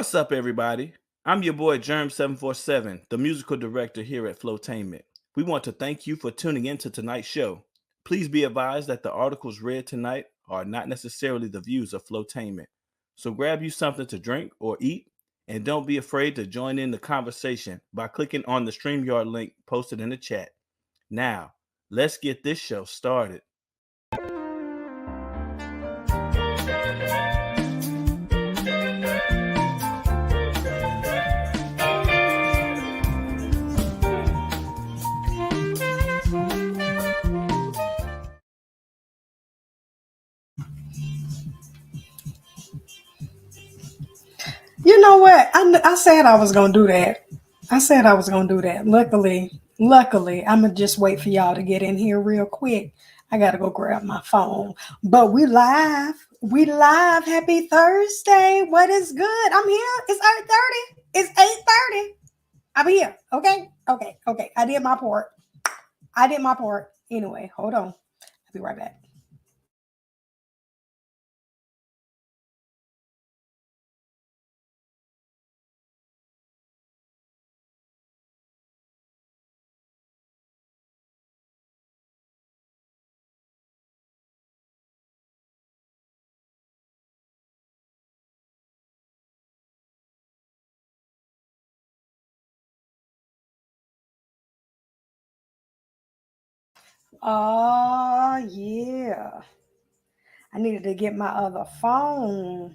What's up, everybody? I'm your boy Germ747, the musical director here at Flowtainent. We want to thank you for tuning in to tonight's show. Please be advised that the articles read tonight are not necessarily the views of Flowtainment. So grab you something to drink or eat, and don't be afraid to join in the conversation by clicking on the StreamYard link posted in the chat. Now, let's get this show started. You know what? I said I was going to do that. Luckily, I'm going to just wait for y'all to get in here real quick. I got to go grab my phone. But we live. Happy Thursday. What is good? I'm here. It's 8:30. I'm here. Okay. I did my part. Anyway, hold on. I'll be right back. Oh, yeah. I needed to get my other phone.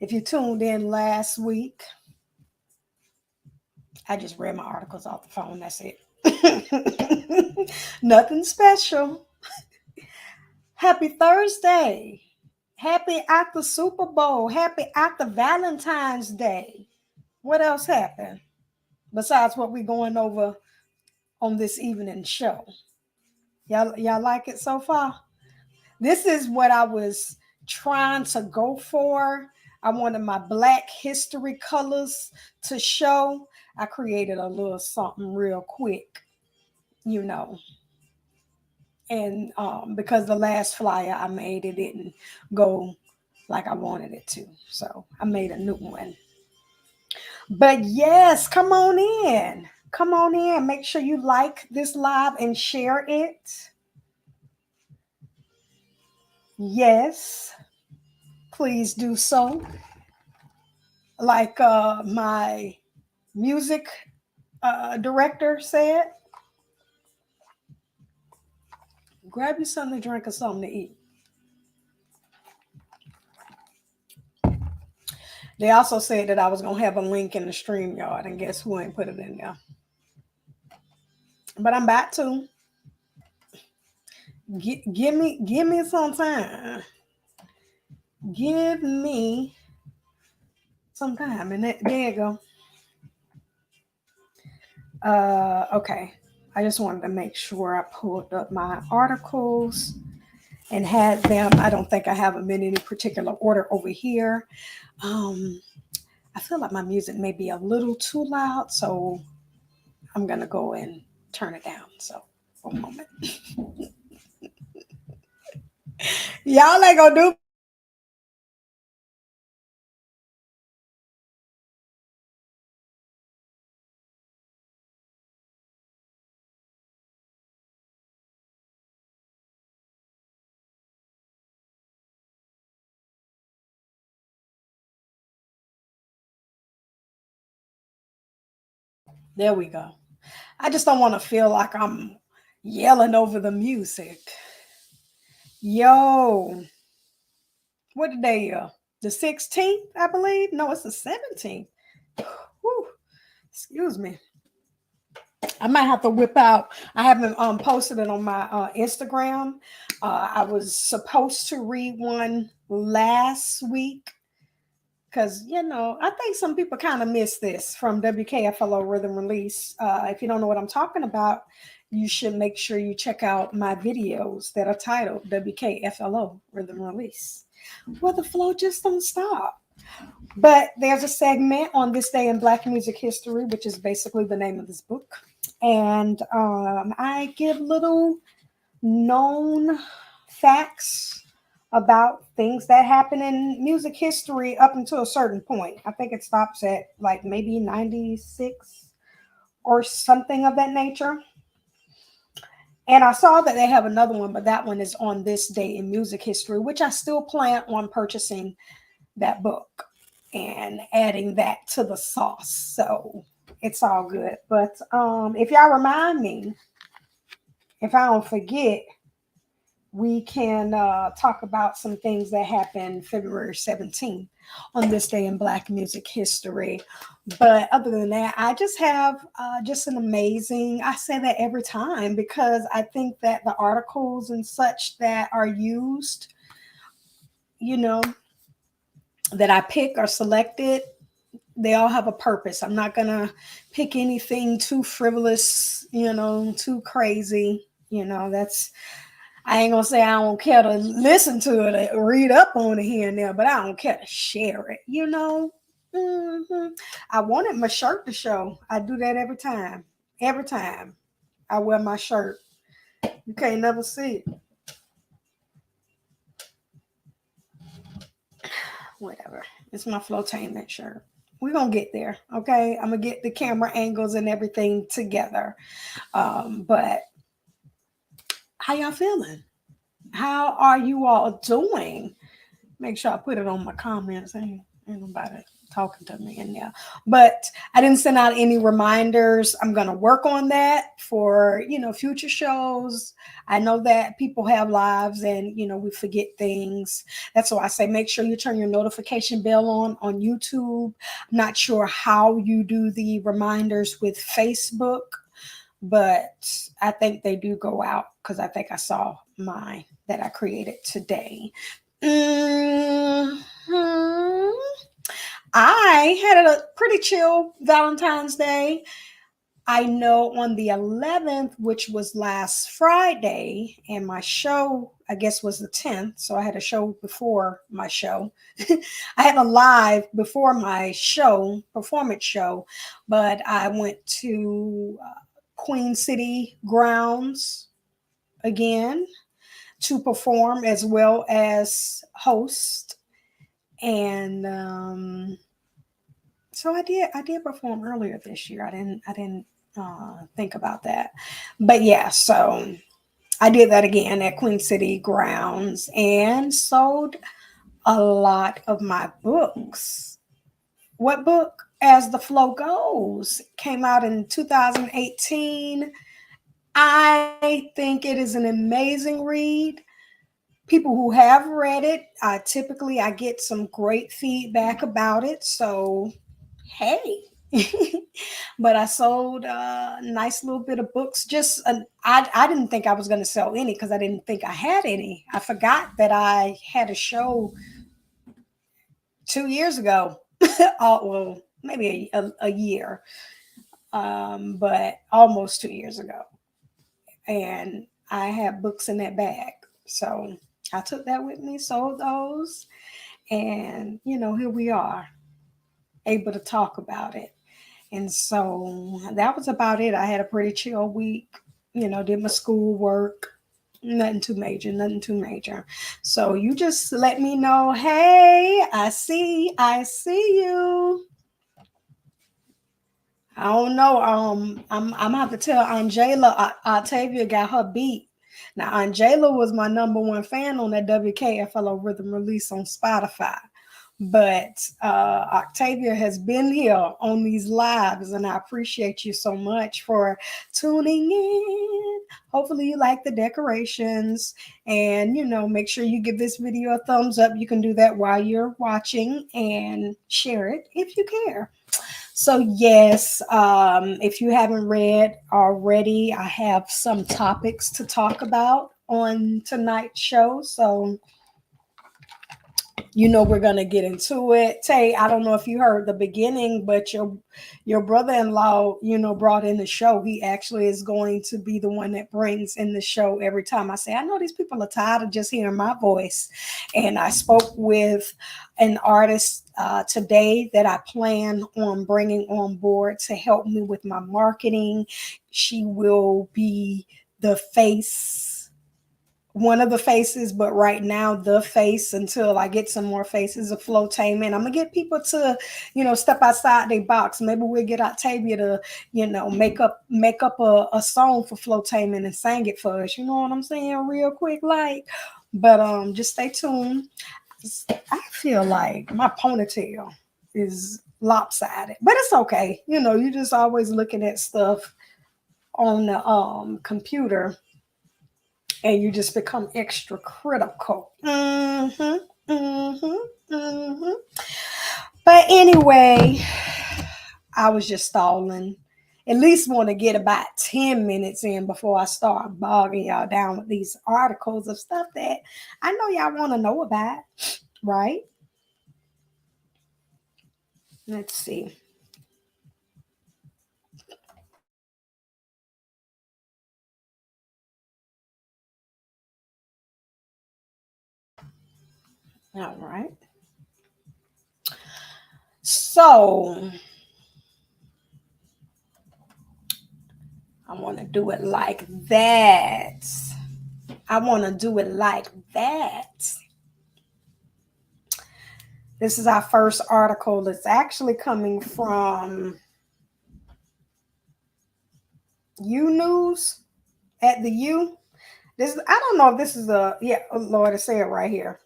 If you tuned in last week, I just read my articles off the phone. That's it. Nothing special. Happy Thursday. Happy after Super Bowl. Happy after Valentine's Day. What else happened besides what we're going over on this evening show? Y'all like it so far? This is what I was trying to go for. I wanted my Black history colors to show. I created a little something real quick, and because the last flyer I made, it didn't go like I wanted it to. So I made a new one. But yes, come on in. Make sure you like this live and share it. Yes, please do so. Like my music director said, grab you something to drink or something to eat. They also said that I was going to have a link in the StreamYard, and guess who ain't put it in there? But I'm back to. Give me some time. Give me some time. And there you go. Okay. I just wanted to make sure I pulled up my articles and had them. I don't think I have them in any particular order over here. I feel like my music may be a little too loud, so I'm going to go and turn it down. So, for a moment. Y'all ain't going to do. There we go. I just don't want to feel like I'm yelling over the music. Yo, what day? The 16th, I believe. No, it's the 17th. Whew. Excuse me. I might have to whip out. I haven't posted it on my Instagram. I was supposed to read one last week because, I think some people kind of miss this from WKFLO Rhythm Release. If you don't know what I'm talking about, you should make sure you check out my videos that are titled WKFLO Rhythm Release, where the flow just don't stop. But there's a segment on this day in Black music history, which is basically the name of this book. And I give little known facts about things that happen in music history up until a certain point. I think it stops at like maybe 96 or something of that nature. And I saw that they have another one, but that one is on this day in music history, which I still plan on purchasing that book and adding that to the sauce. So it's all good. But if y'all remind me, if I don't forget, we can talk about some things that happened February 17th on this day in Black music history. But other than that, I just have just an amazing, I say that every time because I think that the articles and such that are used, you know, that I pick or selected, they all have a purpose. I'm not going to pick anything too frivolous, too crazy. That's I ain't gonna say I don't care to listen to it or read up on it here and there, but I don't care to share it. Hmm. I wanted my shirt to show. I do that every time. Every time I wear my shirt. You can't never see it. Whatever. It's my Flowtainent shirt. We're gonna get there. Okay. I'm gonna get the camera angles and everything together. But how y'all feeling? How are you all doing? Make sure I put it on my comments. Ain't nobody talking to me in there. But I didn't send out any reminders. I'm going to work on that for, future shows. I know that people have lives and, we forget things. That's why I say make sure you turn your notification bell on YouTube. I'm not sure how you do the reminders with Facebook, but I think they do go out because I think I saw mine that I created today. Mm-hmm. I had a pretty chill Valentine's Day. I know on the 11th, which was last Friday, and my show, I guess, was the 10th. So I had a show before my show. I had a live before my show, performance show, but I went to Queen City grounds again to perform as well as host. And so I did perform earlier this year. I didn't think about that, but yeah, so I did that again at Queen City grounds and sold a lot of my books. What book? As the Flow Goes came out in 2018. I think it is an amazing read. People who have read it, typically I get some great feedback about it. So, hey. But I sold a nice little bit of books. I didn't think I was going to sell any because I didn't think I had any. I forgot that I had a show 2 years ago. Well, maybe a year, but almost 2 years ago. And I have books in that bag. So I took that with me, sold those, and here we are, able to talk about it. And so that was about it. I had a pretty chill week, did my school work, nothing too major. So you just let me know, hey, I see you. I don't know. I'm gonna have to tell Angela Octavia got her beat. Now Angela was my number one fan on that WKFLO Rhythm Release on Spotify, but Octavia has been here on these lives, and I appreciate you so much for tuning in. Hopefully you like the decorations, and make sure you give this video a thumbs up. You can do that while you're watching and share it if you care. So yes, if you haven't read already, I have some topics to talk about on tonight's show. So we're gonna get into it. Tay, I don't know if you heard the beginning, but your brother-in-law, brought in the show. He actually is going to be the one that brings in the show every time. I say, I know these people are tired of just hearing my voice. And I spoke with an artist today that I plan on bringing on board to help me with my marketing. She will be the face one of the faces, but right now the face until I get some more faces of Flowtainment. I'm gonna get people to, step outside their box. Maybe we'll get Octavia to, make up a song for Flowtainment and sing it for us. You know what I'm saying? Real quick, like. But just stay tuned. I feel like my ponytail is lopsided, but it's okay. You just always looking at stuff on the computer and you just become extra critical. But anyway, I was just stalling. At least want to get about 10 minutes in before I start bogging y'all down with these articles of stuff that I know y'all want to know about, right? Let's see. All right. So I want to do it like that. I want to do it like that. This is our first article. It's actually coming from U News at the U. This I don't know if this is oh Lord, it say it right here.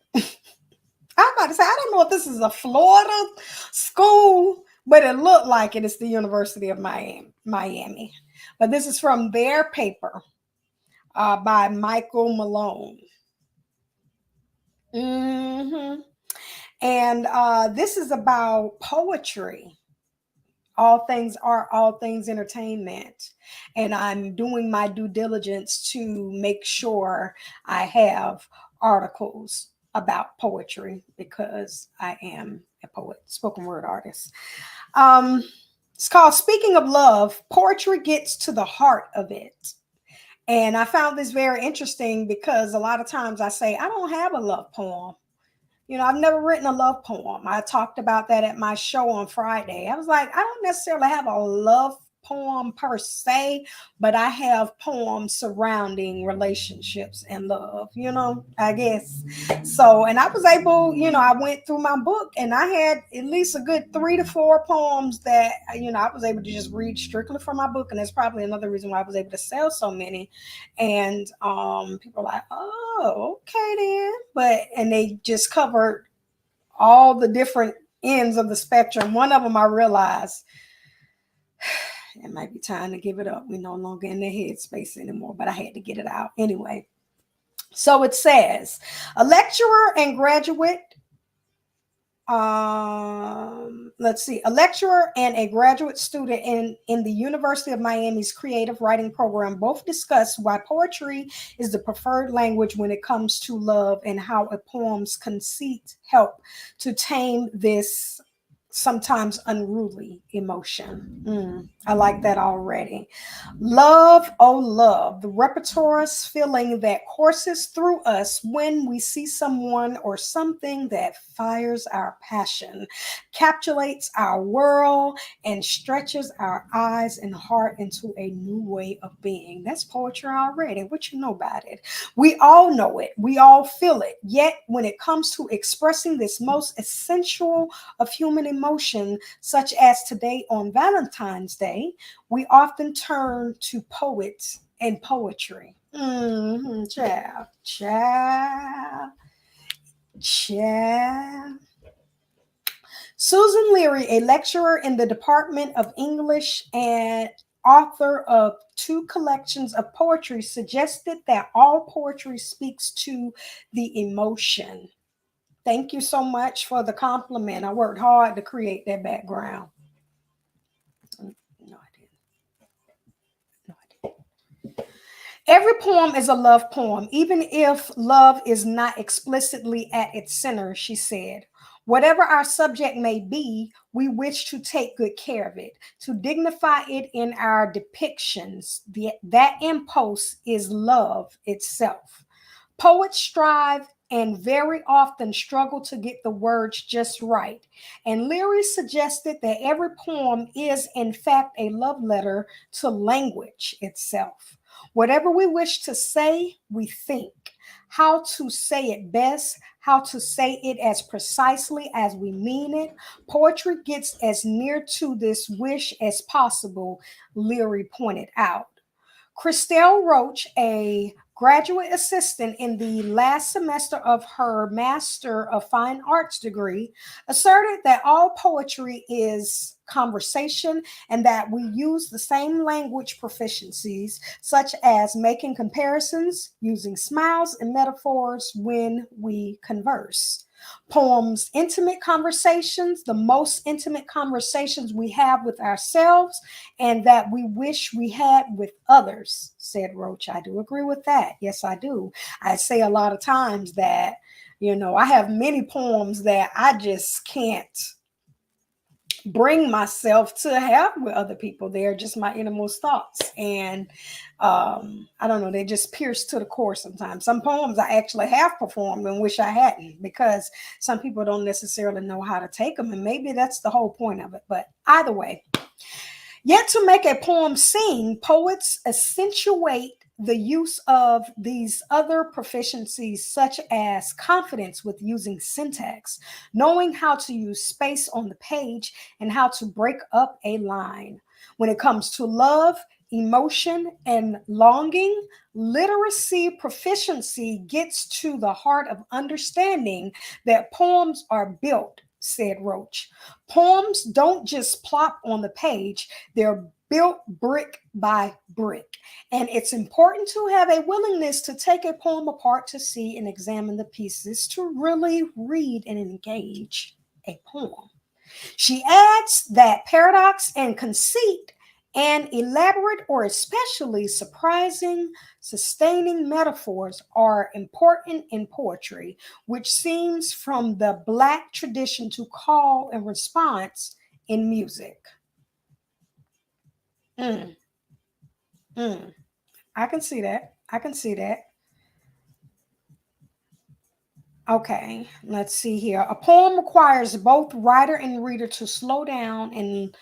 I'm about to say I don't know if this is a Florida school, but it looked like it is the University of Miami. But this is from their paper by Michael Malone. And this is about poetry. All things art, all things entertainment. And I'm doing my due diligence to make sure I have articles about poetry because I am a poet, spoken word artist. It's called Speaking of Love, Poetry Gets to the Heart of It. And I found this very interesting because a lot of times I say, I don't have a love poem. I've never written a love poem. I talked about that at my show on Friday. I was like, I don't necessarily have a love poem per se, but I have poems surrounding relationships and love, I guess. So, and I was able, I went through my book and I had at least a good 3 to 4 poems that, I was able to just read strictly from my book. And that's probably another reason why I was able to sell so many. And people are like, oh, okay then. And they just covered all the different ends of the spectrum. One of them I realized it might be time to give it up. We're no longer in the headspace anymore, but I had to get it out anyway. So it says, a lecturer and graduate, a lecturer and a graduate student in the University of Miami's creative writing program both discuss why poetry is the preferred language when it comes to love and how a poem's conceit help to tame this sometimes unruly emotion. I like that already. Love, oh love, the rapturous feeling that courses through us when we see someone or something that fires our passion, captivates our world, and stretches our eyes and heart into a new way of being. That's poetry already. What you know about it? We all know it. We all feel it. Yet when it comes to expressing this most essential of human emotion, such as today on Valentine's Day, we often turn to poets and poetry. Child. Susan Leary, a lecturer in the Department of English and author of 2 collections of poetry, suggested that all poetry speaks to the emotion. Thank you so much for the compliment. I worked hard to create that background. No, I didn't. Every poem is a love poem, even if love is not explicitly at its center, she said. Whatever our subject may be, we wish to take good care of it, to dignify it in our depictions. That impulse is love itself. Poets strive and very often struggle to get the words just right. And Leary suggested that every poem is, in fact, a love letter to language itself. Whatever we wish to say, we think. how to say it best, how to say it as precisely as we mean it. Poetry gets as near to this wish as possible, Leary pointed out. Christelle Roach, a graduate assistant in the last semester of her Master of Fine Arts degree, asserted that all poetry is conversation and that we use the same language proficiencies, such as making comparisons, using smiles and metaphors when we converse. Poems, intimate conversations, the most intimate conversations we have with ourselves and that we wish we had with others, said Roach. I do agree with that. Yes, I do. I say a lot of times that, I have many poems that I just can't bring myself to have with other people. They're just my innermost thoughts. And I don't know, they just pierce to the core sometimes. Some poems I actually have performed and wish I hadn't, because some people don't necessarily know how to take them. And maybe that's the whole point of it. But either way, yet to make a poem sing, poets accentuate the use of these other proficiencies, such as confidence with using syntax, knowing how to use space on the page, and how to break up a line. When it comes to love, emotion, and longing, literacy proficiency gets to the heart of understanding that poems are built, said Roach. Poems don't just plop on the page, they're built brick by brick. And it's important to have a willingness to take a poem apart to see and examine the pieces to really read and engage a poem. She adds that paradox and conceit and elaborate or especially surprising, sustaining metaphors are important in poetry, which seems from the Black tradition to call and response in music. Mm, mm. I can see that. I can see that. Okay, let's see here. A poem requires both writer and reader to slow down and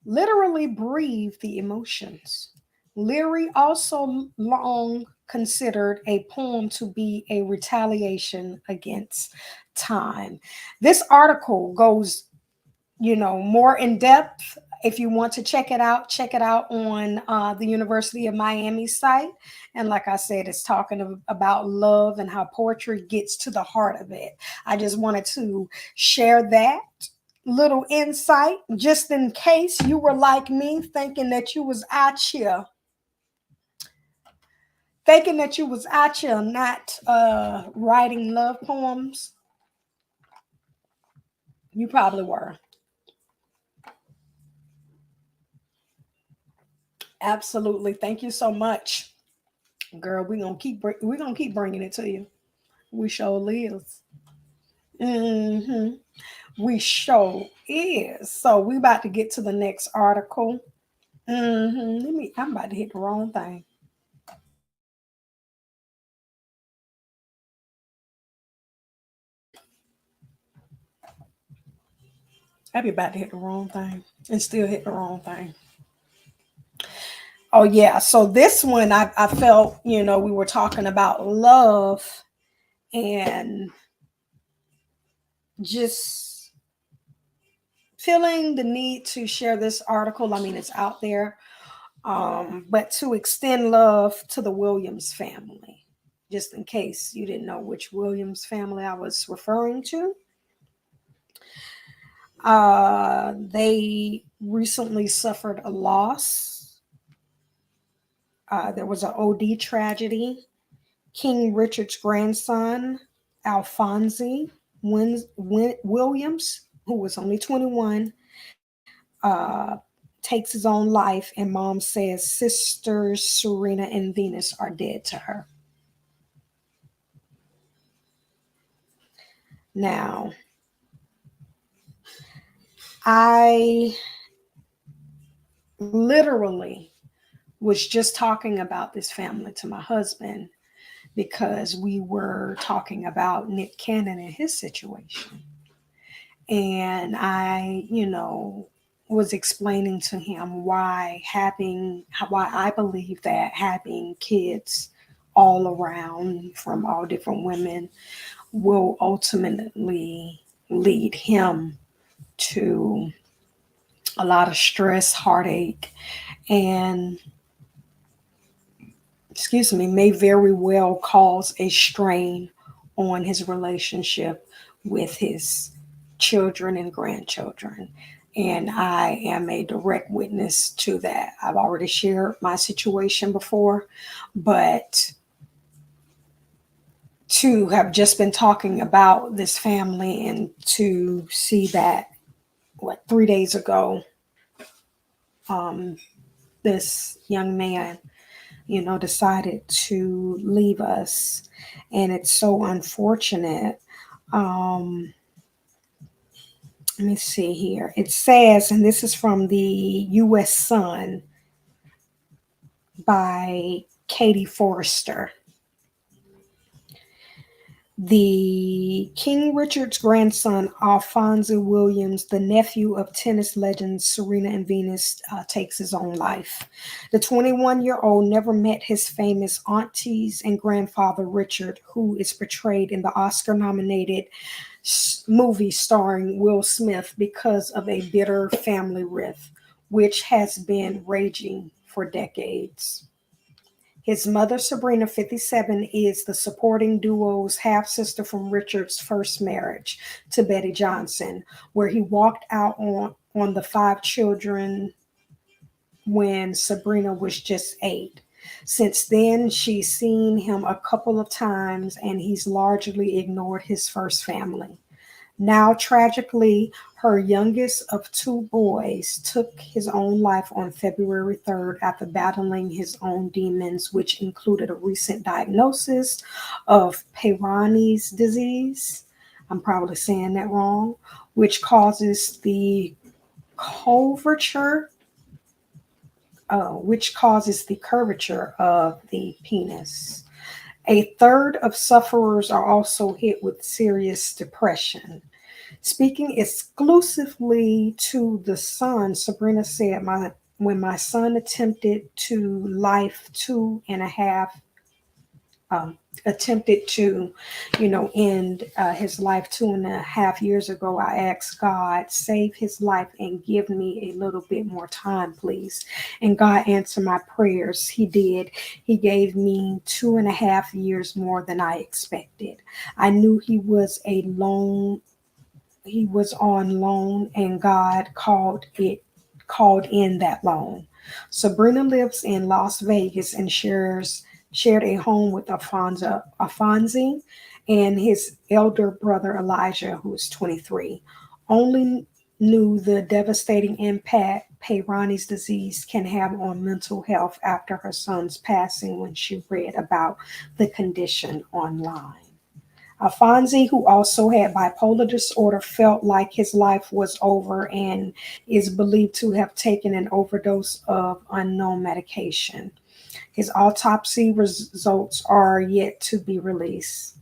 literally breathe the emotions. Leary also long considered a poem to be a retaliation against time. This article goes, more in depth. If you want to check it out on the University of Miami site. And like I said, it's talking about love and how poetry gets to the heart of it. I just wanted to share that little insight just in case you were like me, thinking that you was out here not writing love poems. You probably were. Absolutely. Thank you so much, girl. We're gonna keep bringing it to you. We sure is. Hmm. We sure is. So we about to get to the next article. I'm about to hit the wrong thing. I'd be about to hit the wrong thing and still hit the wrong thing. Oh yeah. So this one I felt, we were talking about love and just feeling the need to share this article. I mean, it's out there, but to extend love to the Williams family, just in case you didn't know which Williams family I was referring to. They recently suffered a loss. There was an OD tragedy. King Richard's grandson, Alphonse Williams, who was only 21, uh, takes his own life, and mom says sisters Serena and Venus are dead to her. Now, I literally was just talking about this family to my husband because we were talking about Nick Cannon and his situation. And I, was explaining to him why I believe that having kids all around from all different women will ultimately lead him to a lot of stress, heartache, and excuse me, may very well cause a strain on his relationship with his children and grandchildren. And I am a direct witness to that. I've already shared my situation before, but to have just been talking about this family and to see that, what, 3 days ago, um, this young man, decided to leave us. And it's so unfortunate. Um, Let me see here. It says, and this is from the U.S. Sun by Katie Forrester. The King Richard's grandson, Alphonso Williams, the nephew of tennis legends Serena and Venus, takes his own life. The 21-year-old never met his famous aunties and grandfather Richard, who is portrayed in the Oscar-nominated movie starring Will Smith, because of a bitter family rift, which has been raging for decades. His mother, Sabrina, 57, is the supporting duo's half sister from Richard's first marriage to Betty Johnson, where he walked out on the five children when Sabrina was just 8. Since then, she's seen him a couple of times and he's largely ignored his first family. Now, tragically, her youngest of 2 boys took his own life on February 3rd after battling his own demons, which included a recent diagnosis of Peyronie's disease. I'm probably saying that wrong, which causes the curvature, of the penis. A third of sufferers are also hit with serious depression. Speaking exclusively to the son, Sabrina said, when my son um, attempted to, end his life 2.5 years ago, I asked God, save his life and give me a little bit more time, please. And God answered my prayers. He did. He gave me 2.5 years more than I expected. I knew he was on loan, and God called in that loan. Sabrina lives in Las Vegas and shared a home with Alfonsi and his elder brother Elijah, who is 23. Only knew the devastating impact Peyronie's disease can have on mental health after her son's passing when she read about the condition online. Alfonsi, who also had bipolar disorder, felt like his life was over and is believed to have taken an overdose of unknown medication. His autopsy results are yet to be released.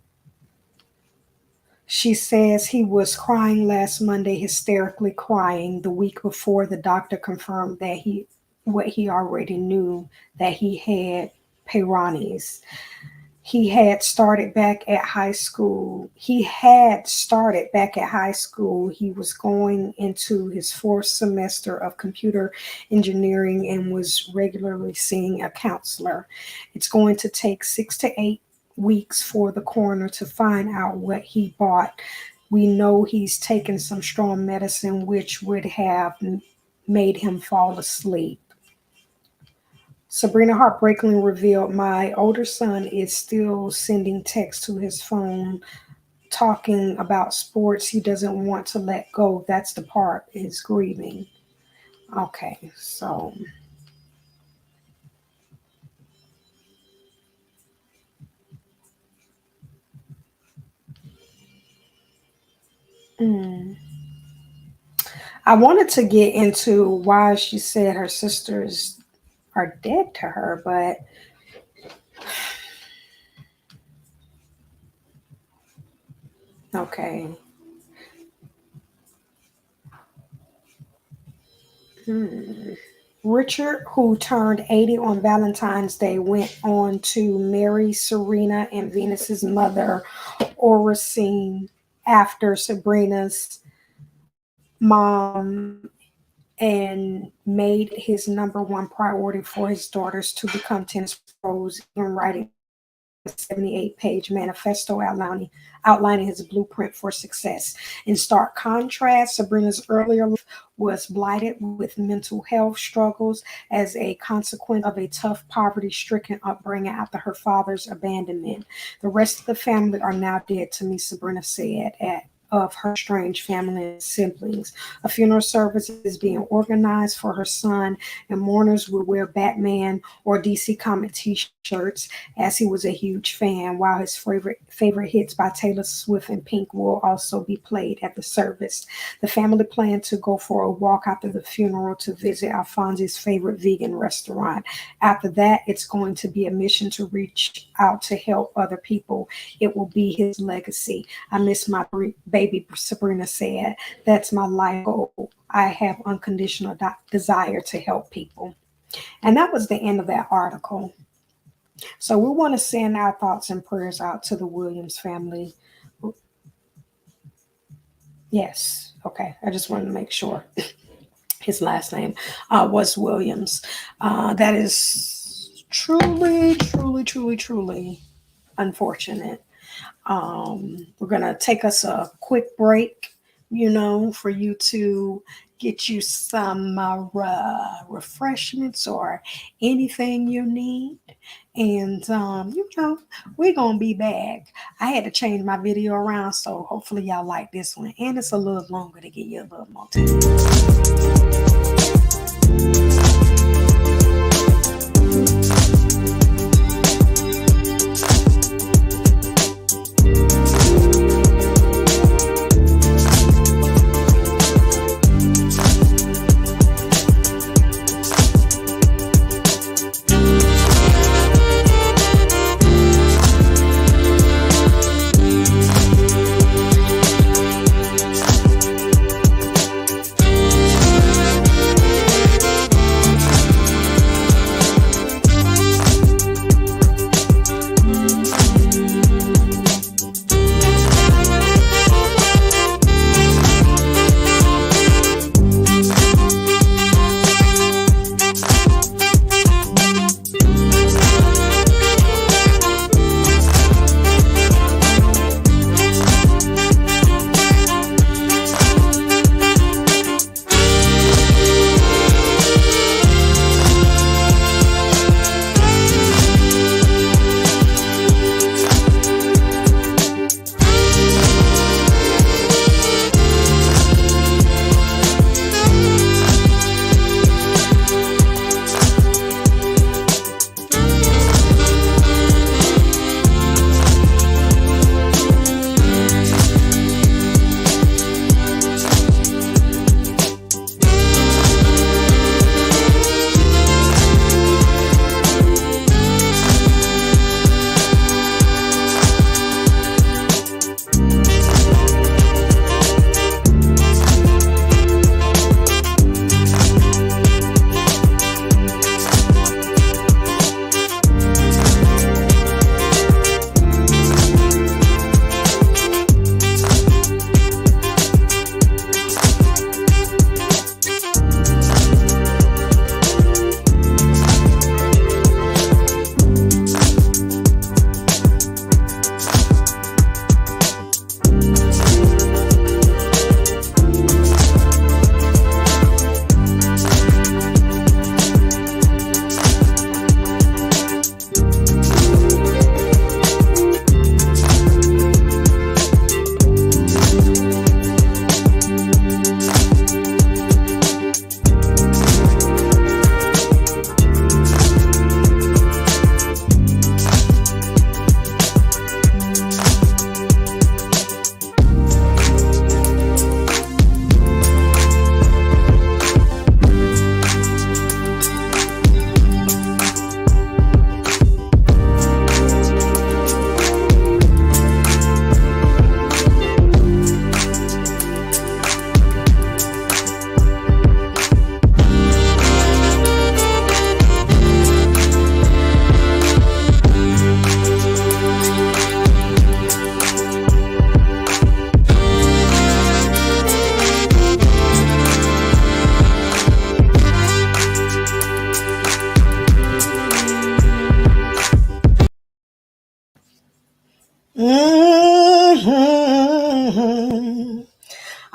She says he was crying last Monday, hysterically crying the week before the doctor confirmed what he already knew, that he had Peyronie's. He had started back at high school. He was going into his 4th semester of computer engineering and was regularly seeing a counselor. It's going to take 6 to 8 weeks for the coroner to find out what he bought. We know he's taken some strong medicine, which would have made him fall asleep. Sabrina heartbreakingly revealed, my older son is still sending texts to his phone talking about sports he doesn't want to let go. That's the part, is grieving. Okay, so mm, I wanted to get into why she said her sisters are dead to her, but okay. Hmm. Richard, who turned 80 on Valentine's Day, went on to marry Serena and Venus's mother, Oracene, after Sabrina's mom, and made his number one priority for his daughters to become tennis pros, even writing a 78-page manifesto outlining his blueprint for success. In stark contrast, Sabrina's earlier life was blighted with mental health struggles as a consequence of a tough, poverty-stricken upbringing after her father's abandonment. The rest of the family are now dead to me, Sabrina said of her strange family and siblings. A funeral service is being organized for her son, and mourners will wear Batman or DC Comic t-shirts, as he was a huge fan, while his favorite hits by Taylor Swift and Pink will also be played at the service. The family planned to go for a walk after the funeral to visit Alfonsi's favorite vegan restaurant. After that, it's going to be a mission to reach out to help other people. It will be his legacy. I miss my baby, Sabrina said. That's my life goal. I have unconditional desire to help people. And that was the end of that article. So we want to send our thoughts and prayers out to the Williams family. Yes. Okay. I just wanted to make sure his last name was Williams. That is truly, truly, truly, truly unfortunate. We're going to take us a quick break, for you to get you some refreshments or anything you need. And, we're going to be back. I had to change my video around, so hopefully y'all like this one. And it's a little longer to give you a little more time.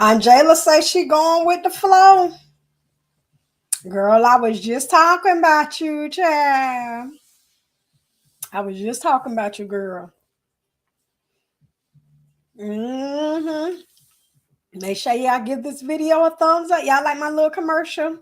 Angela say she going with the flow. Girl, I was just talking about you, child. I was just talking about you, girl. Make sure y'all give this video a thumbs up. Y'all like my little commercial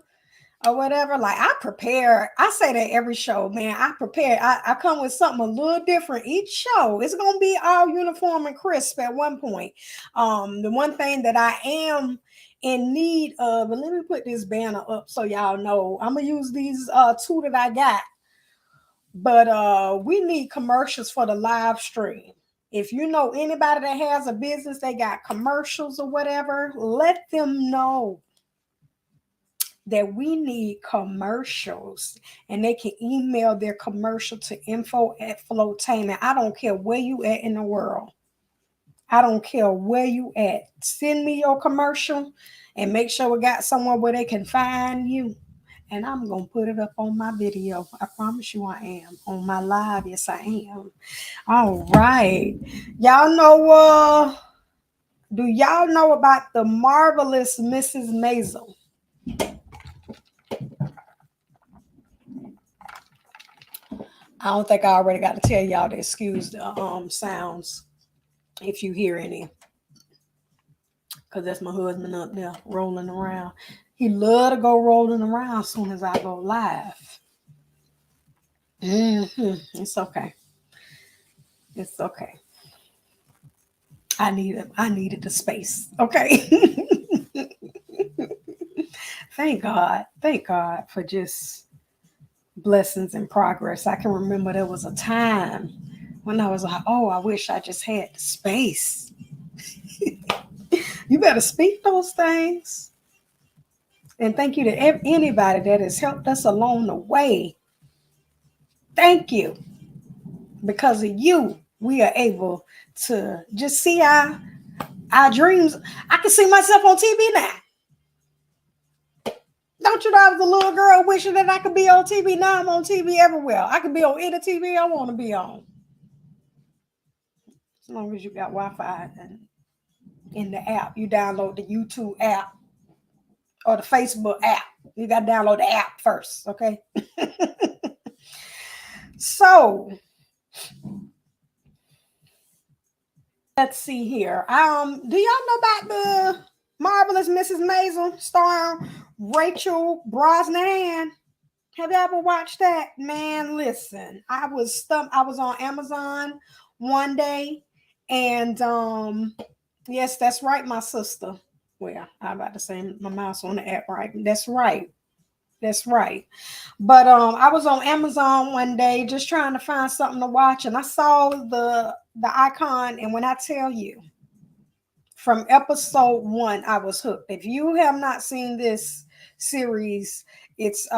or whatever? Like, I prepare. I say that every show, man. I prepare. I come with something a little different each show. It's gonna be all uniform and crisp at one point. The one thing that I am in need of, and let me put this banner up so y'all know. I'm gonna use these two that I got. But we need commercials for the live stream. If you know anybody that has a business, they got commercials or whatever, let them know that we need commercials, and they can email their commercial to info@Flowtainent. I don't care where you at in the world. I don't care where you at. Send me your commercial and make sure we got somewhere where they can find you. And I'm going to put it up on my video. I promise you I am. On my live, yes, I am. All right. Y'all know, do y'all know about the marvelous Mrs Maisel? I don't think I already got to tell y'all to excuse the sounds if you hear any. Because that's my husband up there rolling around. He love to go rolling around as soon as I go live. It's okay. It's okay. I needed the space. Okay. Thank God. Thank God for just blessings and progress. I can remember there was a time when I was like, oh, I wish I just had the space. You better speak those things. And thank you to anybody that has helped us along the way. Thank you. Because of you, we are able to just see our dreams. I can see myself on TV now. Don't you know I was a little girl wishing that I could be on TV? Now I'm on TV everywhere. I could be on any TV I want to be on. As long as you got Wi-Fi and in the app, you download the YouTube app or the Facebook app. You got to download the app first, okay? So, let's see here. Do y'all know about the marvelous Mrs Maisel starring Rachel Brosnahan? Have you ever watched that? Man, listen, I was on Amazon one day, and yes, that's right, my sister. Well, I'm about to say my mouse on the app, right? That's right. That's right. But I was on Amazon one day just trying to find something to watch, and I saw the icon, and when I tell you, from episode 1, I was hooked. If you have not seen this series, it's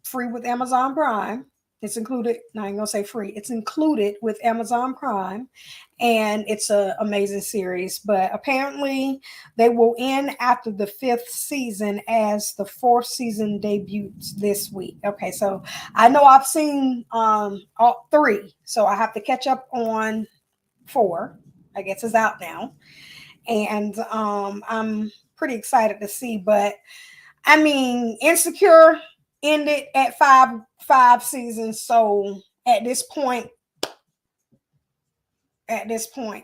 free with Amazon Prime. It's included. No, I ain't gonna say free. It's included with Amazon Prime, and it's an amazing series. But apparently, they will end after the 5th season, as the 4th season debuts this week. Okay, so I know I've seen all 3, so I have to catch up on 4. I guess it's out now, and I'm pretty excited to see. But I mean, Insecure ended at five seasons, so at this point,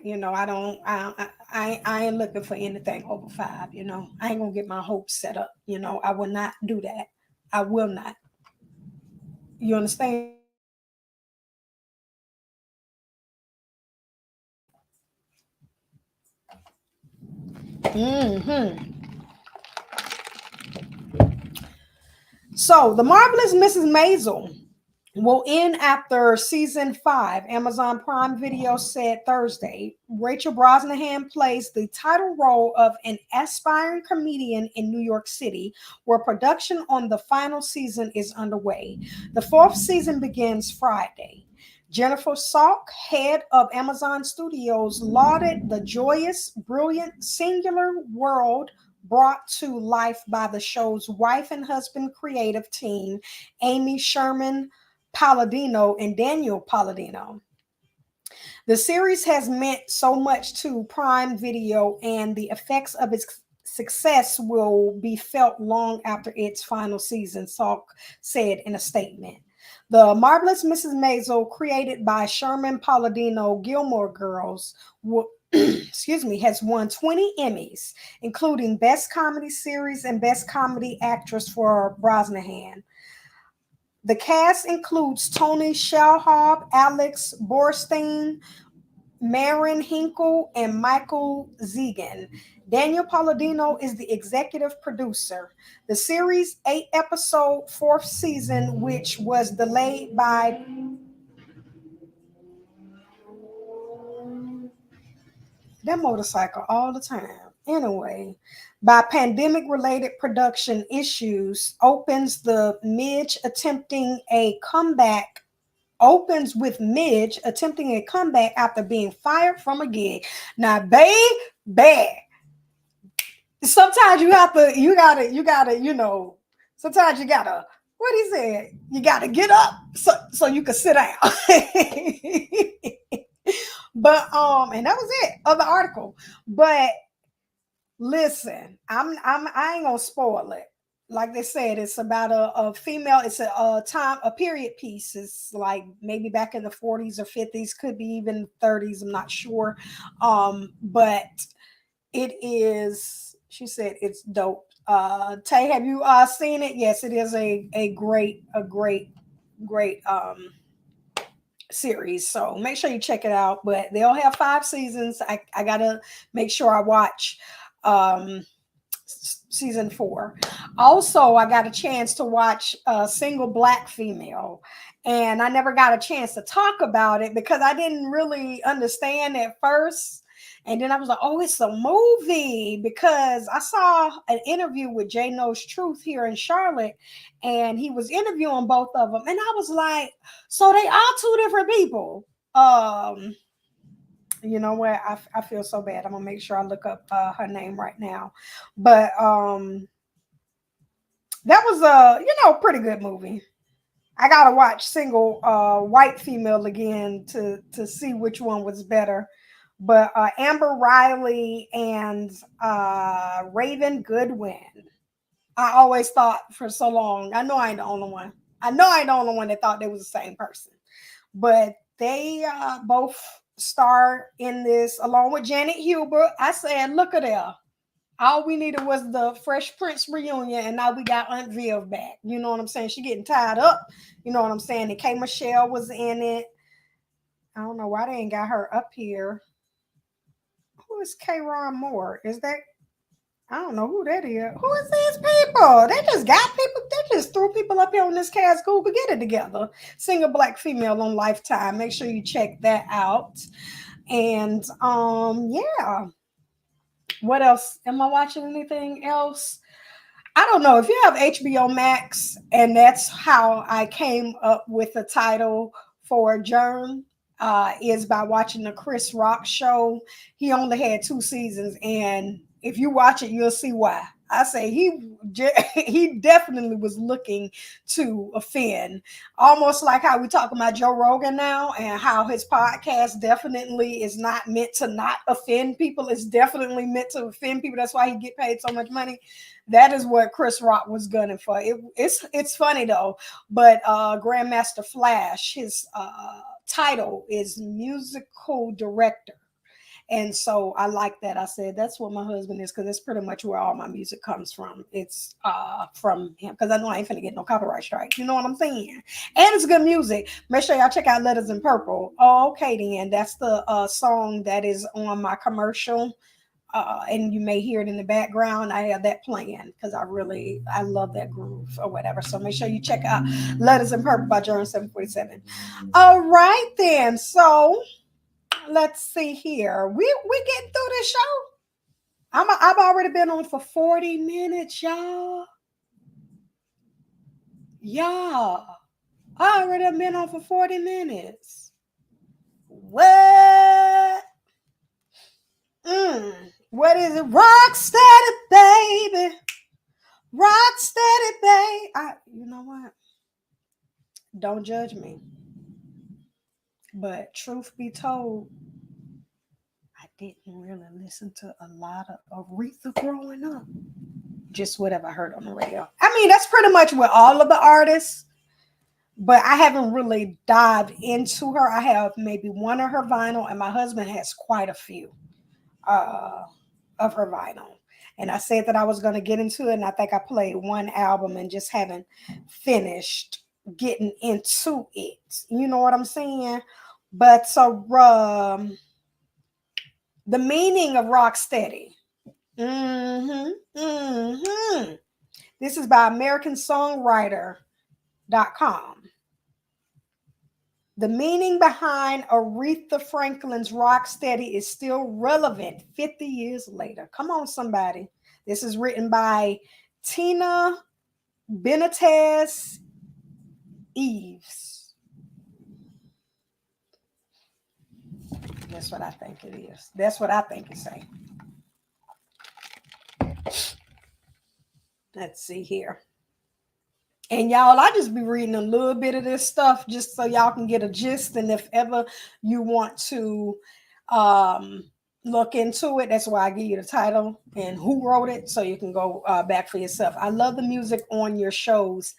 you know, I ain't looking for anything over 5. You know, I ain't gonna get my hopes set up. You know, I will not do that. I will not. You understand? So the marvelous Mrs Maisel will end after season 5. Amazon Prime Video said Thursday. Rachel Brosnahan plays the title role of an aspiring comedian in New York City, where production on the final season is underway. The 4th season begins Friday. Jennifer Salk, head of Amazon Studios, lauded the joyous, brilliant, singular world brought to life by the show's wife and husband creative team, Amy Sherman Palladino and Daniel Palladino. The series has meant so much to Prime Video, and the effects of its success will be felt long after its final season, Salk said in a statement. The Marvelous Mrs. Maisel, created by Sherman Palladino Gilmore Girls, excuse me, has won 20 Emmys, including Best Comedy Series and Best Comedy Actress for Brosnahan. The cast includes Tony Shalhoub, Alex Borstein, Marin Hinkle, and Michael Zegan. Daniel Palladino is the executive producer. The series' 8-episode fourth season, which was delayed by that motorcycle all the time. Anyway, by pandemic related production issues, opens with Midge attempting a comeback after being fired from a gig. Now, baby, sometimes sometimes you gotta, what he said, you gotta get up so you can sit down. But and that was it of the article. But listen, I ain't gonna spoil it. Like they said, it's about a female. It's a period piece. It's like maybe back in the 40s or 50s, could be even 30s. I'm not sure. But it is. She said it's dope. Tay, have you seen it? Yes, it is a great series. So make sure you check it out. But they'll have 5 seasons. I gotta make sure I watch season 4. Also, I got a chance to watch Single Black Female, and I never got a chance to talk about it because I didn't really understand at first. And then I was like, oh, it's a movie, because I saw an interview with Jay Knows Truth here in Charlotte, and he was interviewing both of them. And I was like, so they are 2 different people. You know what? I feel so bad. I'm gonna make sure I look up her name right now. But that was a pretty good movie. I gotta watch Single White Female again to see which one was better. But Amber Riley and Raven Goodwin. I always thought for so long. I know I ain't the only one. That thought they was the same person. But they both star in this along with Janet Hubert. I said, look at there. All we needed was the Fresh Prince reunion, and now we got Aunt Viv back. You know what I'm saying? She getting tied up. You know what I'm saying? And K. Michelle was in it. I don't know why they ain't got her up here. Who is K. Ron Moore? Is that? I don't know who that is. Who is these people? They just got people. They just threw people up here on this cast. Google, get it together. Single Black Female on Lifetime. Make sure you check that out. And yeah. What else? Am I watching anything else? I don't know. If you have HBO Max, and that's how I came up with the title for Germ, is by watching the Chris Rock show. He only had 2 seasons, and if you watch it, you'll see why. I say he definitely was looking to offend, almost like how we talk about Joe Rogan now, and how his podcast definitely is not meant to not offend people. It's definitely meant to offend people. That's why he get paid so much money. That is what Chris Rock was gunning for. It's funny though, but Grandmaster Flash, his title is musical director. And so I like that. I said, that's what my husband is, because that's pretty much where all my music comes from. It's from him, because I know I ain't finna get no copyright strikes. You know what I'm saying? And it's good music. Make sure y'all check out Letters in Purple. Oh, okay, then. That's the song that is on my commercial. And you may hear it in the background. I have that playing because I love that groove or whatever. So make sure you check out Letters in Purple by Journal 747. All right, then. So let's see here. We getting through this show. I've already been on for 40 minutes, y'all. I already have been on for 40 minutes. What? What is it? Rock steady, baby. Rock steady, baby. You know what? Don't judge me. But truth be told, I didn't really listen to a lot of Aretha growing up. Just whatever I heard on the radio. I mean, that's pretty much with all of the artists, but I haven't really dived into her. I have maybe one of her vinyl, and my husband has quite a few uh, of her vinyl. And I said that I was going to get into it, and I think I played one album and just haven't finished getting into it. You know what I'm saying? But so the meaning of rock steady. This is by AmericanSongwriter.com. The meaning behind Aretha Franklin's rock steady is still relevant 50 years later. Come on, somebody. This is written by Tina Benitez Eves. That's what I think it is. That's what I think it's saying. Let's see here. And y'all, I just be reading a little bit of this stuff just so y'all can get a gist. And if ever you want to look into it, that's why I give you the title and who wrote it, so you can go back for yourself. I love the music on your shows.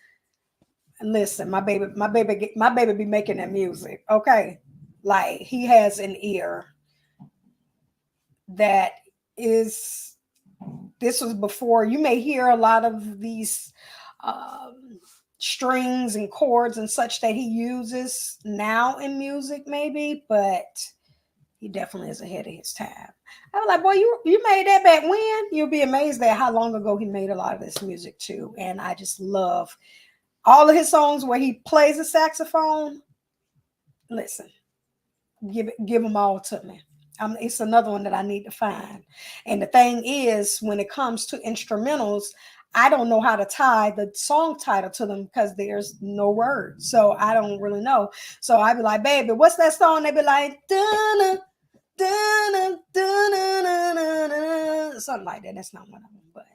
And listen, my baby be making that music. Okay, like he has an ear that is. This was before you may hear a lot of these strings and chords and such that he uses now in music, maybe, but he definitely is ahead of his time. I was like, boy, you made that back when? You'll be amazed at how long ago he made a lot of this music too. And I just love all of his songs where he plays the saxophone. Listen, give them all to me. It's another one that I need to find. And the thing is, when it comes to instrumentals, I don't know how to tie the song title to them because there's no words. So I don't really know. So I'd be like, baby, what's that song? They'd be like, dun, dun, dun, dun, something like that. That's not one of them, but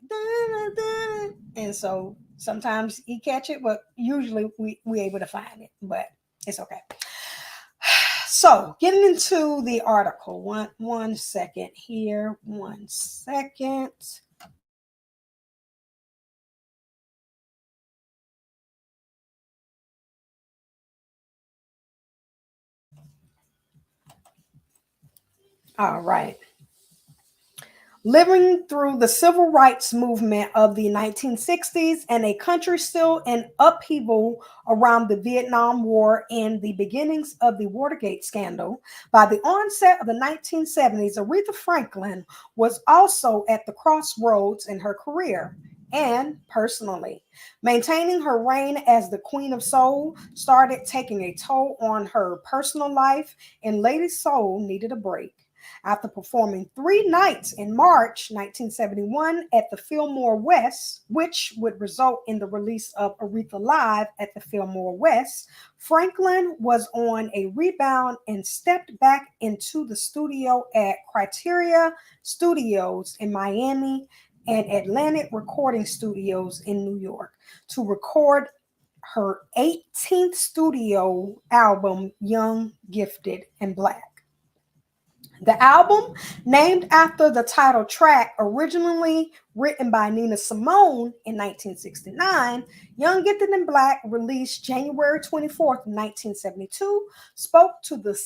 dun, dun. And so sometimes he catch it, but usually we able to find it, but it's okay. So getting into the article, one second here, 1 second. All right. Living through the civil rights movement of the 1960s and a country still in upheaval around the Vietnam War and the beginnings of the Watergate scandal, by the onset of the 1970s, Aretha Franklin was also at the crossroads in her career and personally. Maintaining her reign as the Queen of Soul started taking a toll on her personal life, and Lady Soul needed a break. After performing 3 nights in March 1971 at the Fillmore West, which would result in the release of Aretha Live at the Fillmore West, Franklin was on a rebound and stepped back into the studio at Criteria Studios in Miami and Atlantic Recording Studios in New York to record her 18th studio album, Young, Gifted, and Black. The album, named after the title track originally written by Nina Simone in 1969, Young, Gifted, and Black, released January 24th, 1972, spoke to the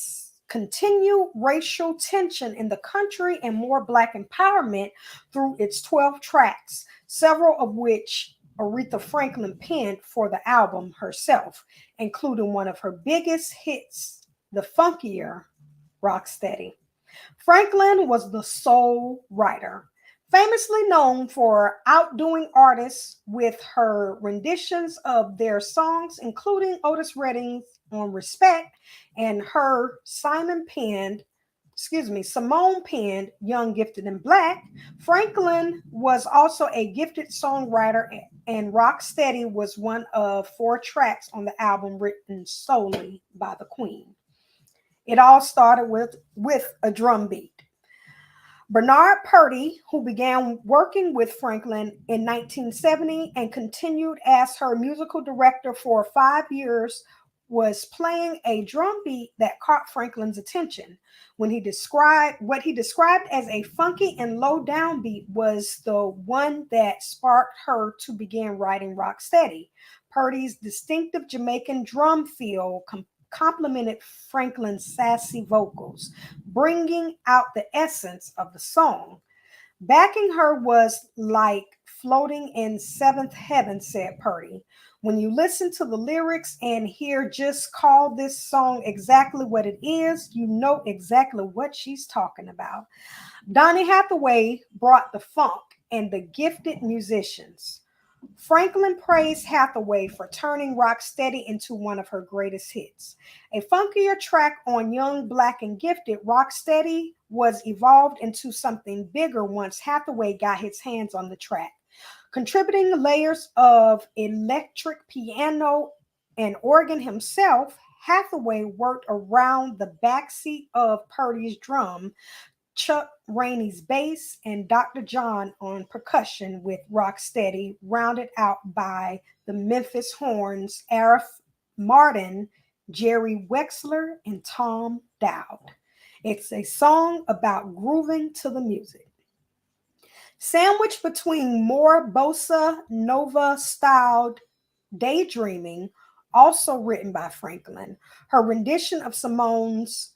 continued racial tension in the country and more Black empowerment through its 12 tracks, several of which Aretha Franklin penned for the album herself, including one of her biggest hits, the funkier Rocksteady. Franklin was the soul writer, famously known for outdoing artists with her renditions of their songs, including Otis Redding's on Respect and her Simone penned, Young, Gifted, and Black. Franklin was also a gifted songwriter, and Rocksteady was one of 4 tracks on the album written solely by the Queen. It all started with a drum beat. Bernard Purdy, who began working with Franklin in 1970 and continued as her musical director for 5 years, was playing a drum beat that caught Franklin's attention. When he described what he described as a funky and low downbeat was the one that sparked her to begin writing Rocksteady. Purdy's distinctive Jamaican drum feel complemented Franklin's sassy vocals, bringing out the essence of the song. Backing her was like floating in seventh heaven, said Purdy. When you listen to the lyrics and hear just call this song exactly what it is, you know exactly what she's talking about. Donny Hathaway brought the funk and the gifted musicians. Franklin praised Hathaway for turning Rocksteady into one of her greatest hits. A funkier track on Young, Black, and Gifted, Rocksteady was evolved into something bigger once Hathaway got his hands on the track. Contributing layers of electric piano and organ himself, Hathaway worked around the backseat of Purdy's drum, Chuck Rainey's bass, and Dr. John on percussion, with Rocksteady rounded out by the Memphis horns, Arif Martin, Jerry Wexler, and Tom Dowd. It's a song about grooving to the music. Sandwiched between more bossa nova styled Daydreaming, also written by Franklin, her rendition of Simone's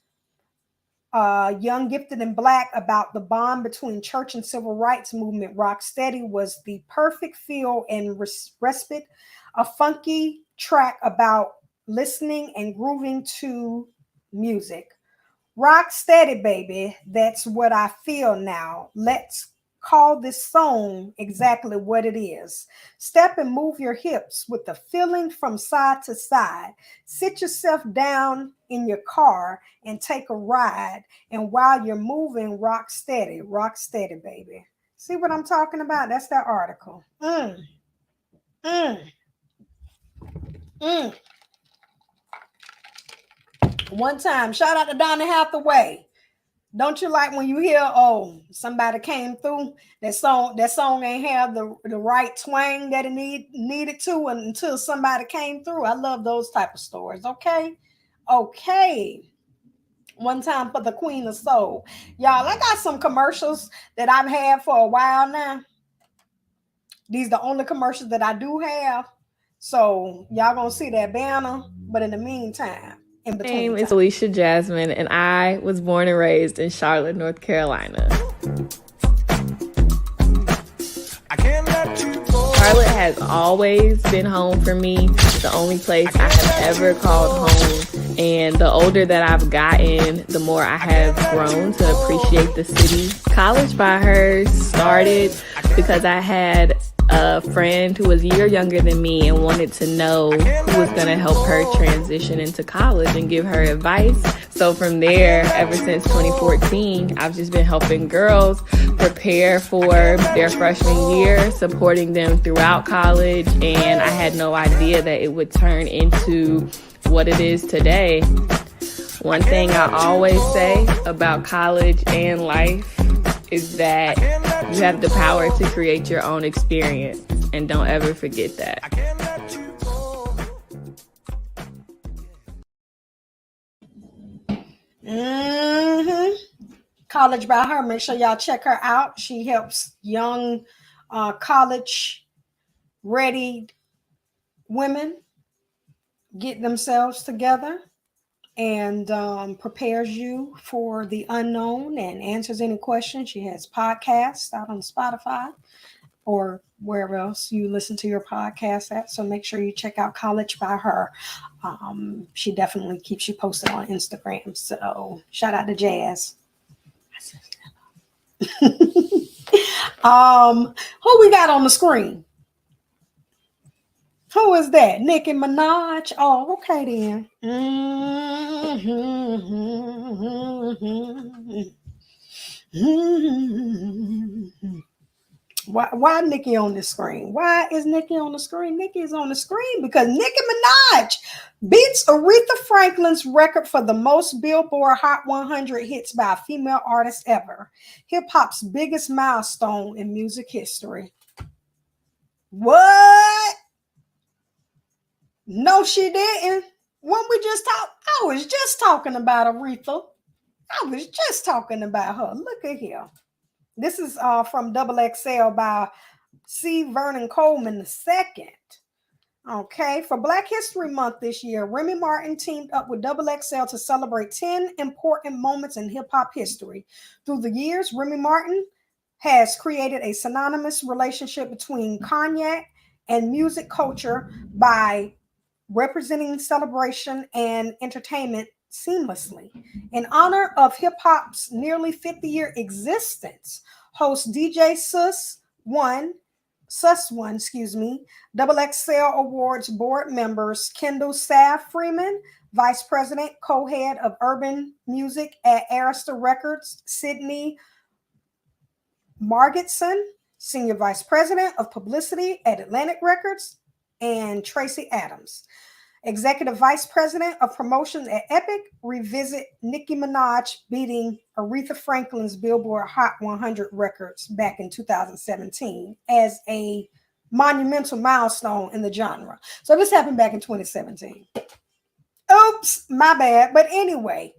Young, Gifted, and Black about the bond between church and civil rights movement, Rocksteady was the perfect feel and respite, a funky track about listening and grooving to music. Rocksteady, baby, that's what I feel now. Let's call this song exactly what it is. Step and move your hips with the feeling from side to side. Sit yourself down in your car and take a ride. And while you're moving, rock steady, baby. See what I'm talking about? That's that article. One time, shout out to Donny Hathaway. Don't you like when you hear, oh, somebody came through, that song ain't have the right twang that it needed to until somebody came through? I love those type of stories. Okay. One time for the Queen of Soul. Y'all, I got some commercials that I've had for a while now. These are the only commercials that I do have. So y'all gonna see that banner. But in the meantime, My name is Alicia Jasmine, and I was born and raised in Charlotte, North Carolina. Charlotte has always been home for me, the only place I have ever called home. And the older that I've gotten, the more I have grown to appreciate the city. College by Her started because I had a friend who was a year younger than me and wanted to know who was going to help her transition into college and give her advice. So from there, ever since 2014, I've just been helping girls prepare for their freshman year, supporting them throughout college, and I had no idea that it would turn into what it is today. One thing I always say about college and life is that you have the power to create your own experience, and don't ever forget that. College by Her. Make sure y'all check her out. She helps young college ready women get themselves together and prepares you for the unknown and answers any questions. She has podcasts out on Spotify or wherever else you listen to your podcast at. So make sure you check out College by Her. She definitely keeps you posted on Instagram. So shout out to Jazz. Who we got on the screen? Who is that? Nicki Minaj? Oh, okay then. Why Nicki on the screen? Why is Nicki on the screen? Nicki is on the screen because Nicki Minaj beats Aretha Franklin's record for the most Billboard Hot 100 hits by a female artist ever. Hip-hop's biggest milestone in music history. What? No, she didn't. When we just talked, I was just talking about Aretha. I was just talking about her. Look at here. This is from Double XL by C. Vernon Coleman II. Okay, for Black History Month this year, Remy Martin teamed up with Double XL to celebrate 10 important moments in hip hop history. Through the years, Remy Martin has created a synonymous relationship between cognac and music culture by representing celebration and entertainment seamlessly. In honor of hip hop's nearly 50-year existence, host DJ Sus One, Double XL Awards board members Kendall Saff Freeman, Vice President, Co-Head of Urban Music at Arista Records, Sydney Margetson, Senior Vice President of Publicity at Atlantic Records, and Tracy Adams, Executive Vice President of Promotions at Epic, revisit Nicki Minaj beating Aretha Franklin's Billboard Hot 100 records back in 2017 as a monumental milestone in the genre. So this happened back in 2017. Oops, my bad. But anyway,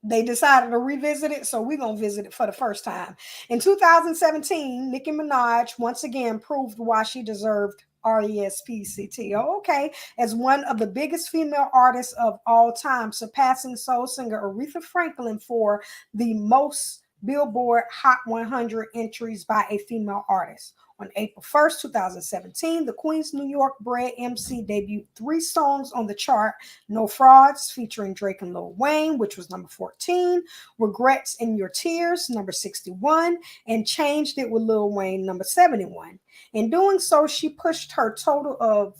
they decided to revisit it, so we're going to visit it for the first time. In 2017, Nicki Minaj once again proved why she deserved RESPCT, okay, as one of the biggest female artists of all time, surpassing soul singer Aretha Franklin for the most Billboard Hot 100 entries by a female artist. On April 1st, 2017, the Queens New York bred MC debuted 3 songs on the chart: No Frauds, featuring Drake and Lil Wayne, which was number 14, Regrets in Your Tears, number 61, and Changed It with Lil Wayne, number 71. In doing so, she pushed her total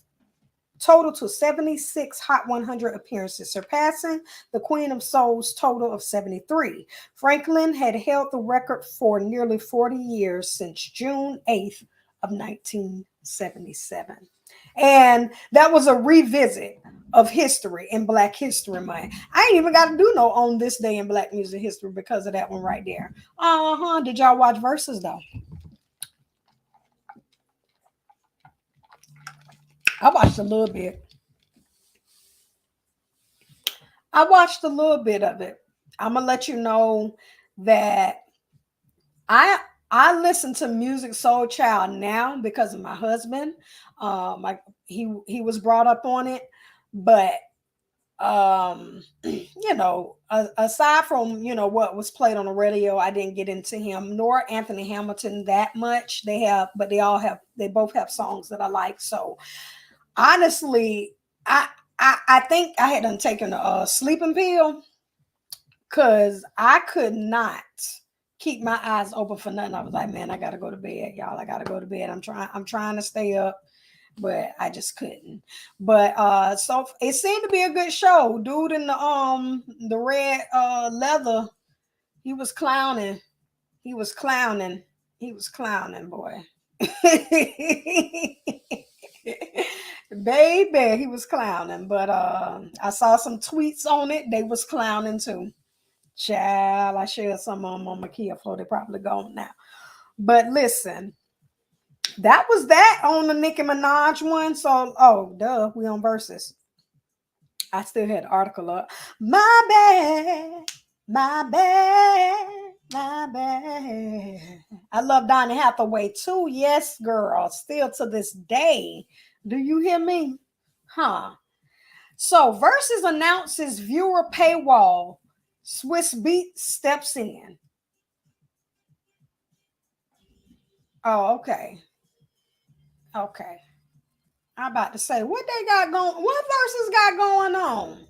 to 76 Hot 100 appearances, surpassing the Queen of Soul's total of 73. Franklin had held the record for nearly 40 years, since June 8th of 1977. And that was a revisit of history in Black History Month. I ain't even got to do no on this day in Black music history because of that one right there. Did y'all watch Verzuz though? I watched a little bit. I watched a little bit of it. I'm gonna let you know that I listen to Music Soul Child now because of my husband. He was brought up on it, but aside from what was played on the radio, I didn't get into him nor Anthony Hamilton that much. They both have songs that I like. So honestly, I think I had taken a sleeping pill because I could not keep my eyes open for nothing. I was like, man, I gotta go to bed, y'all. I gotta go to bed. I'm trying to stay up, but I just couldn't. But so it seemed to be a good show. Dude in the red leather, he was clowning. He was clowning, boy. Baby, he was clowning. But I saw some tweets on it. They was clowning too. Child, I shared some of them on my Kia floor. They're probably gone now. But listen, that was that on the Nicki Minaj one. So, we on Verzuz. I still had the article up. My bad. I love Donny Hathaway too. Yes, girl. Still to this day. Do you hear me? Huh. So Verzuz announces viewer paywall. Swiss Beats steps in. Oh, okay. Okay. I'm about to say, what they got going? What Verzuz got going on?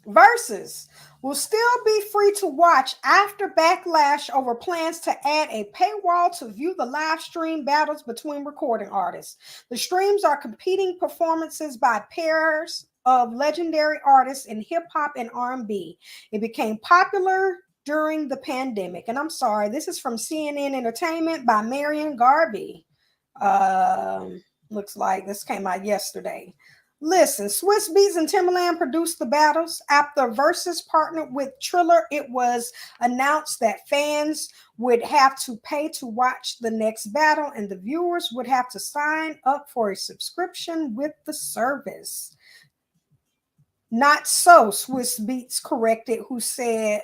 Verzuz will still be free to watch after backlash over plans to add a paywall to view the live stream battles between recording artists. The streams are competing performances by pairs of legendary artists in hip hop and R&B. It became popular during the pandemic. And I'm sorry, this is from CNN Entertainment by Marion Garvey. Looks like this came out yesterday. Listen, Swiss Beats and Timberland produced the battles. After Verzuz partnered with Triller, it was announced that fans would have to pay to watch the next battle, and the viewers would have to sign up for a subscription with the service. Not so, Swiss Beats corrected, who said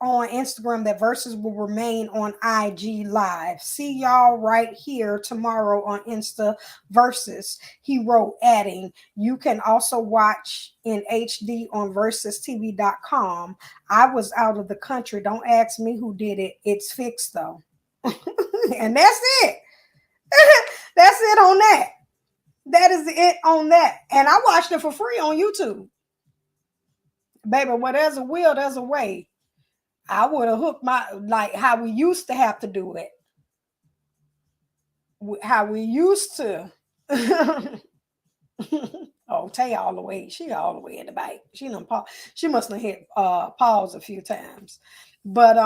on Instagram that Verzuz will remain on IG Live. See y'all right here tomorrow on Insta Verzuz, he wrote, adding, you can also watch in HD on VerzuzTV.com. I was out of the country. Don't ask me who did it. It's fixed though. And that's it. That's it on that. That is it on that. And I watched it for free on YouTube. Baby, where there's a will, there's a way. I would have hooked like how we used to have to do it. How we used to. Oh, Tay all the way. She all the way in the back. She must have hit pause a few times. But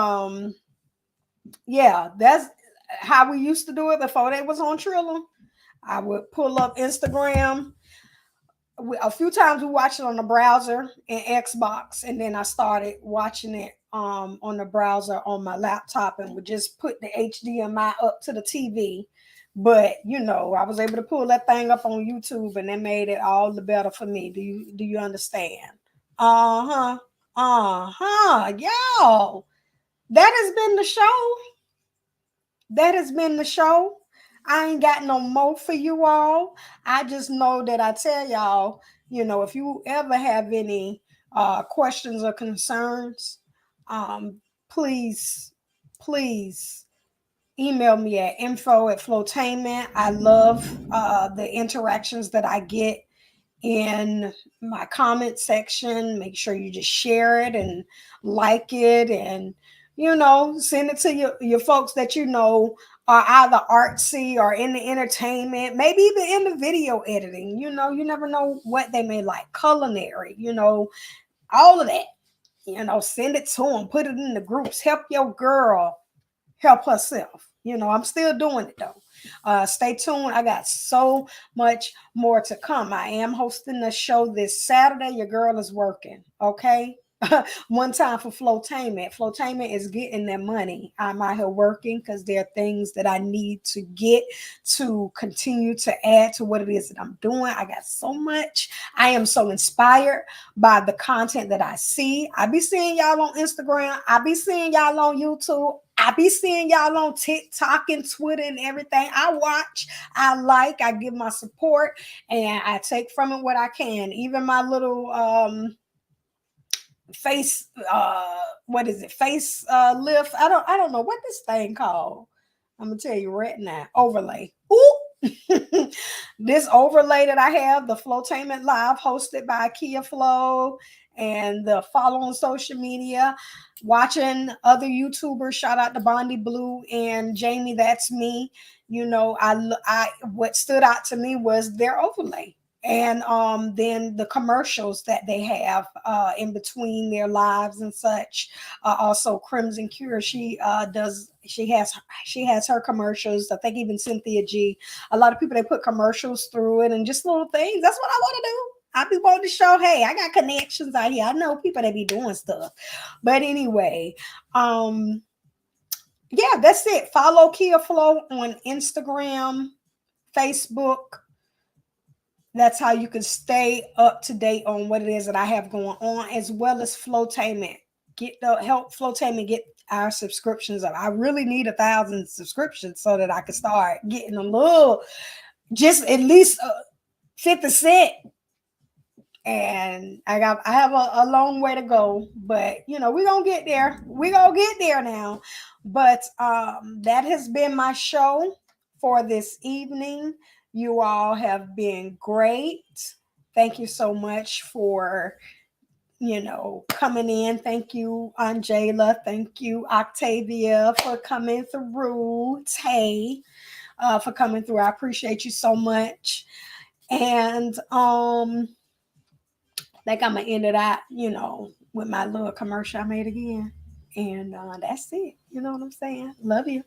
yeah, that's how we used to do it before they was on Triller. I would pull up Instagram. A few times we watched it on the browser and Xbox, and then I started watching it on the browser on my laptop, and would just put the HDMI up to the TV. But you know, I was able to pull that thing up on YouTube, and that made it all the better for me. Do you understand? Y'all. That has been the show. That has been the show. I ain't got no more for you all. I just know that I tell y'all, you know, if you ever have any questions or concerns, please email me at info@Flowtainent. I love the interactions that I get in my comment section. Make sure you just share it and like it, and you know, send it to your folks that you know are either artsy or in the entertainment, maybe even in the video editing. You know, you never know what they may like. Culinary, you know, all of that. You know, send it to them, put it in the groups. Help your girl help herself. You know, I'm still doing it though. Stay tuned. I got so much more to come. I am hosting the show this Saturday. Your girl is working. Okay. One time for Flowtainent. Flowtainent is getting their money. I'm out here working because there are things that I need to get to continue to add to what it is that I'm doing. I got so much. I am so inspired by the content that I see. I be seeing y'all on Instagram. I be seeing y'all on YouTube. I be seeing y'all on TikTok and Twitter and everything. I watch, I like, I give my support, and I take from it what I can. Even my little face what is it, face lift, I don't know what this thing called. I'm gonna tell you right now. Overlay. Ooh. This overlay that I have, the Flowtainment Live, hosted by Kia Flow, and the follow on social media, watching other YouTubers. Shout out to Bondi Blue and Jamie, that's me. You know, I what stood out to me was their overlay. And then the commercials that they have in between their lives and such. Also, Crimson Cure, she has her commercials. I think even Cynthia G. A lot of people, they put commercials through it and just little things. That's what I want to do. I be wanting to show, hey, I got connections out here. I know people that be doing stuff. But anyway, yeah, that's it. Follow Kia Flow on Instagram, Facebook. That's how you can stay up to date on what it is that I have going on, as well as Flowtainment. Help Flowtainment get our subscriptions up. I really need 1,000 subscriptions so that I can start getting a little, just at least 50 cents. And I have a long way to go, but you know, we're gonna get there. We're gonna get there now. But that has been my show for this evening. You all have been great. Thank you so much for, you know, coming in. Thank you, Angela. Thank you, Octavia, for coming through. Tay, for coming through. I appreciate you so much. And I think I'm gonna end it out, you know, with my little commercial I made again. And that's it. You know what I'm saying? Love you.